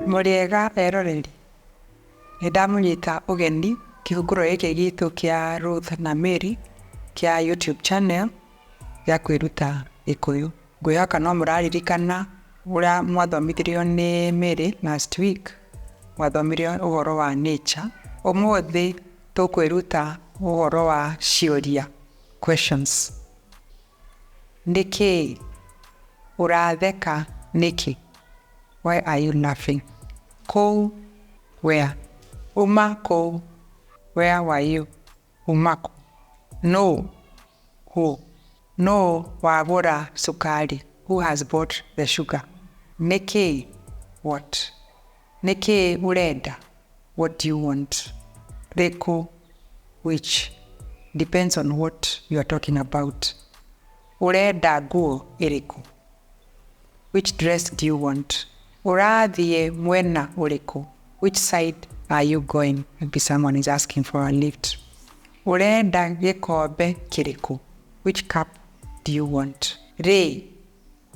Muriega eroreri. Ndamunyita ugeni kihunguro giki gitu kia Ruth and Mary kia YouTube channel ya kwiruta Gikuyu. Ngwihoka no muraririkana uria mwathomithirio ni Mary last week. Mwathomirio uhoro wa nature. Umuthi tukwiruta uhoro wa ciũria, questions. Niki uratheka niki? Why are you laughing? Ko, where? Uma ko, where were you? Umako. No, who? No, wagura sukari. Who has bought the sugar? Niki, what? Niki ureda. What do you want? Reko, which? Depends on what you are talking about. Ureda guo iriku. Which dress do you want? Urathie mwena uriku. Which side are you going? Maybe someone is asking for a lift. Urenda gikombe kiriku. Which cup do you want? Ri,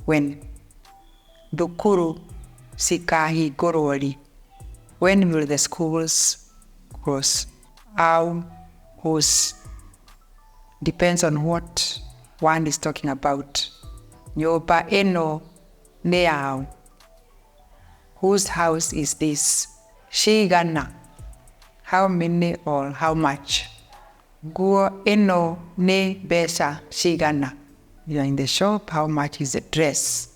when? Thukuru sikahingurwo. When will the schools close? Au, whose? Depends on what one is talking about. Nyumba ino ni yao. Whose house is this? Shigana. How many or how much? Guo ino ni besa shigana. You are in the shop. How much is the dress?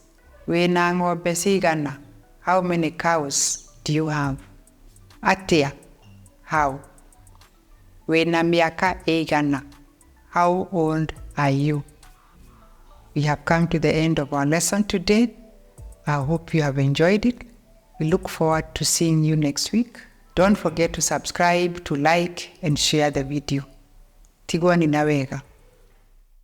Wina ng'ombe shigana. How many cows do you have? Atia. How? Wina miaka igana. How old are you? We have come to the end of our lesson today. I hope you have enjoyed it. We look forward to seeing you next week. Don't forget to subscribe, to like, and share the video. Tigwo ni wega.